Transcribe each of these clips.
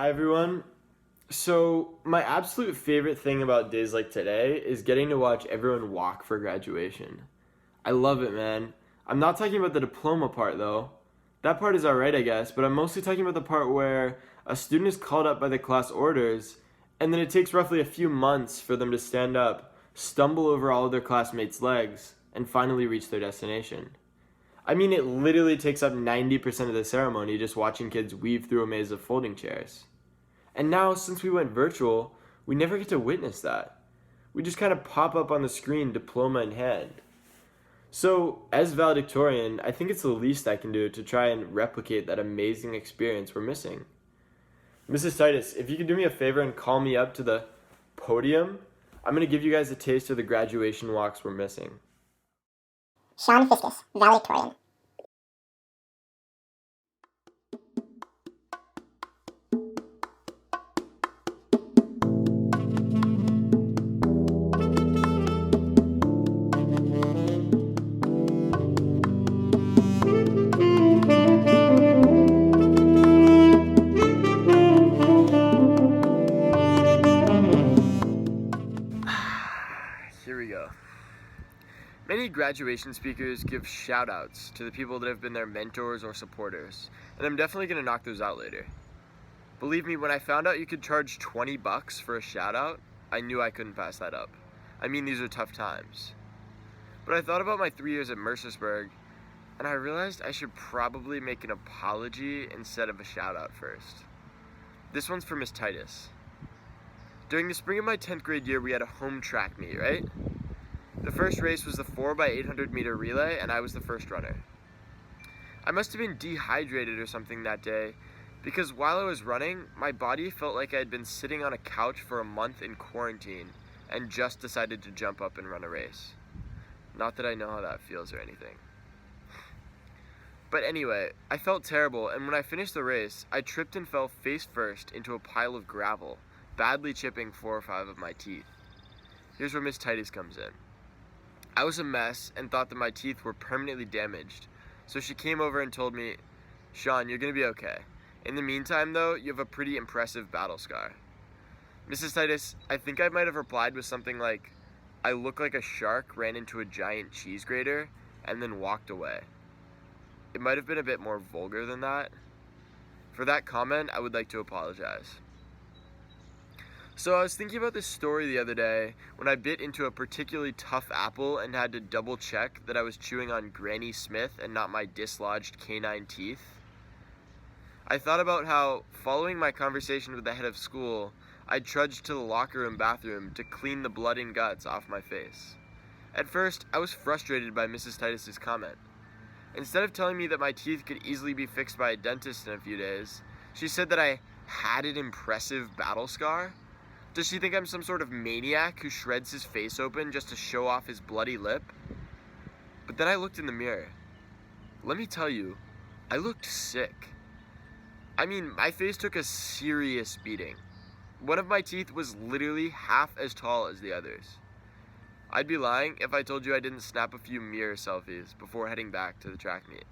Hi everyone. So, my absolute favorite thing about days like today is getting to watch everyone walk for graduation. I love it, man. I'm not talking about the diploma part though. That part is alright, I guess, but I'm mostly talking about the part where a student is called up by the class orders, and then it takes roughly a few months for them to stand up, stumble over all of their classmates' legs, and finally reach their destination. I mean, it literally takes up 90% of the ceremony just watching kids weave through a maze of folding chairs. And now, since we went virtual, we never get to witness that. We just kind of pop up on the screen, diploma in hand. So, as valedictorian, I think it's the least I can do to try and replicate that amazing experience we're missing. Mrs. Titus, if you could do me a favor and call me up to the podium, I'm going to give you guys a taste of the graduation walks we're missing. Sean Fiscus, Valedictorian. Here we go. Many graduation speakers give shout outs to the people that have been their mentors or supporters, and I'm definitely going to knock those out later. Believe me, when I found out you could charge $20 for a shout out, I knew I couldn't pass that up. I mean, these are tough times. But I thought about my 3 years at Mercersburg, and I realized I should probably make an apology instead of a shout out first. This one's for Miss Titus. During the spring of my 10th grade year, we had a home track meet, right? The first race was the 4x800 meter relay, and I was the first runner. I must have been dehydrated or something that day, because while I was running, my body felt like I had been sitting on a couch for a month in quarantine and just decided to jump up and run a race. Not that I know how that feels or anything. But anyway, I felt terrible, and when I finished the race, I tripped and fell face first into a pile of gravel, badly chipping 4 or 5 of my teeth. Here's where Miss Titus comes in. I was a mess and thought that my teeth were permanently damaged, so she came over and told me, "Sean, you're gonna be okay. In the meantime, though, you have a pretty impressive battle scar." Mrs. Titus, I think I might have replied with something like, "I look like a shark ran into a giant cheese grater and then walked away." It might have been a bit more vulgar than that. For that comment, I would like to apologize. So I was thinking about this story the other day when I bit into a particularly tough apple and had to double check that I was chewing on Granny Smith and not my dislodged canine teeth. I thought about how, following my conversation with the head of school, I trudged to the locker room bathroom to clean the blood and guts off my face. At first, I was frustrated by Mrs. Titus's comment. Instead of telling me that my teeth could easily be fixed by a dentist in a few days, she said that I had an impressive battle scar. Does she think I'm some sort of maniac who shreds his face open just to show off his bloody lip? But then I looked in the mirror. Let me tell you, I looked sick. I mean, my face took a serious beating. One of my teeth was literally half as tall as the others. I'd be lying if I told you I didn't snap a few mirror selfies before heading back to the track meet.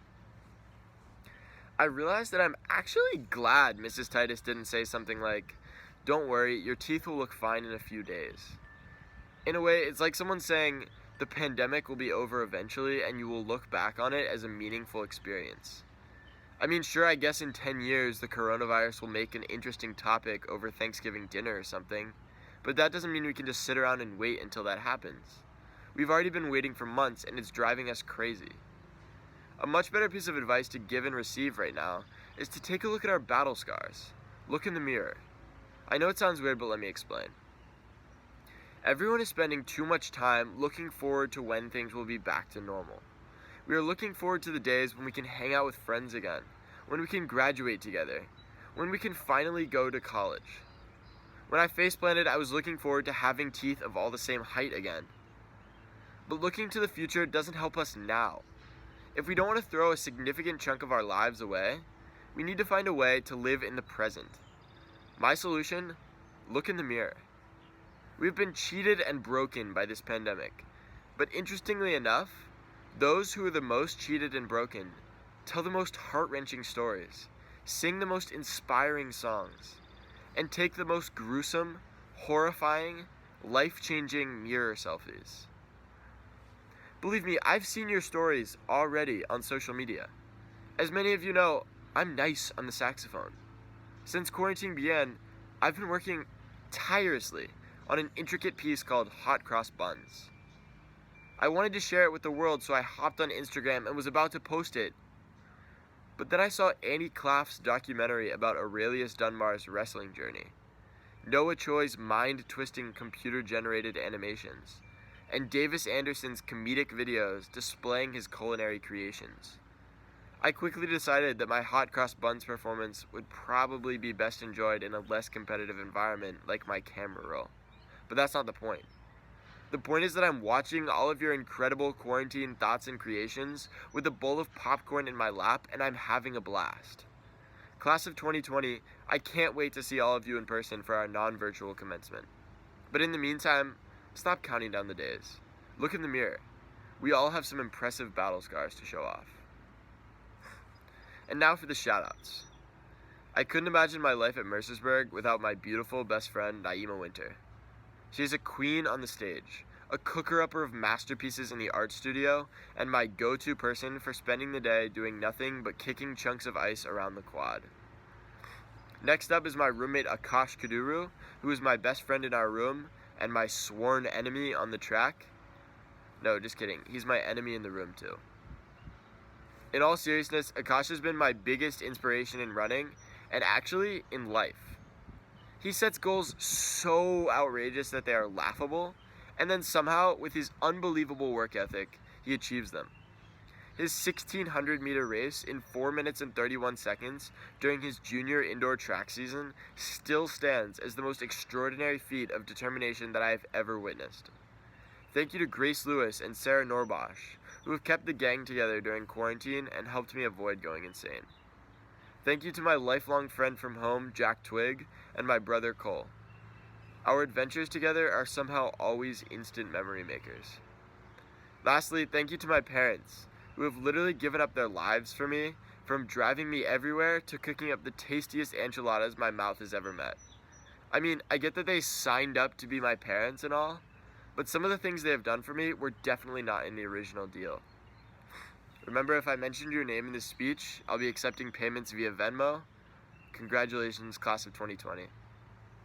I realized that I'm actually glad Mrs. Titus didn't say something like, "Don't worry, your teeth will look fine in a few days." In a way, it's like someone saying, the pandemic will be over eventually and you will look back on it as a meaningful experience. I mean, sure, I guess in 10 years the coronavirus will make an interesting topic over Thanksgiving dinner or something, but that doesn't mean we can just sit around and wait until that happens. We've already been waiting for months and it's driving us crazy. A much better piece of advice to give and receive right now is to take a look at our battle scars. Look in the mirror. I know it sounds weird, but let me explain. Everyone is spending too much time looking forward to when things will be back to normal. We are looking forward to the days when we can hang out with friends again, when we can graduate together, when we can finally go to college. When I face planted, I was looking forward to having teeth of all the same height again. But looking to the future doesn't help us now. If we don't want to throw a significant chunk of our lives away, we need to find a way to live in the present. My solution? Look in the mirror. We've been cheated and broken by this pandemic, but interestingly enough, those who are the most cheated and broken tell the most heart-wrenching stories, sing the most inspiring songs, and take the most gruesome, horrifying, life-changing mirror selfies. Believe me, I've seen your stories already on social media. As many of you know, I'm nice on the saxophone. Since quarantine began, I've been working tirelessly on an intricate piece called Hot Cross Buns. I wanted to share it with the world, so I hopped on Instagram and was about to post it. But then I saw Annie Claff's documentary about Aurelius Dunbar's wrestling journey, Noah Choi's mind-twisting computer-generated animations, and Davis Anderson's comedic videos displaying his culinary creations. I quickly decided that my hot cross buns performance would probably be best enjoyed in a less competitive environment like my camera roll. But that's not the point. The point is that I'm watching all of your incredible quarantine thoughts and creations with a bowl of popcorn in my lap, and I'm having a blast. Class of 2020, I can't wait to see all of you in person for our non-virtual commencement. But in the meantime, stop counting down the days. Look in the mirror. We all have some impressive battle scars to show off. And now for the shoutouts. I couldn't imagine my life at Mercersburg without my beautiful best friend, Naima Winter. She's a queen on the stage, a cooker-upper of masterpieces in the art studio, and my go-to person for spending the day doing nothing but kicking chunks of ice around the quad. Next up is my roommate Akash Kaduru, who is my best friend in our room and my sworn enemy on the track. No, just kidding. He's my enemy in the room too. In all seriousness, Akash has been my biggest inspiration in running, and actually in life. He sets goals so outrageous that they are laughable, and then somehow, with his unbelievable work ethic, he achieves them. His 1,600-meter race in 4 minutes and 31 seconds during his junior indoor track season still stands as the most extraordinary feat of determination that I have ever witnessed. Thank you to Grace Lewis and Sarah Norbosch, who have kept the gang together during quarantine and helped me avoid going insane. Thank you to my lifelong friend from home, Jack Twigg, and my brother Cole. Our adventures together are somehow always instant memory makers. Lastly, thank you to my parents, who have literally given up their lives for me, from driving me everywhere to cooking up the tastiest enchiladas my mouth has ever met. I mean, I get that they signed up to be my parents and all, but some of the things they have done for me were definitely not in the original deal. Remember, if I mentioned your name in this speech, I'll be accepting payments via Venmo. Congratulations, class of 2020.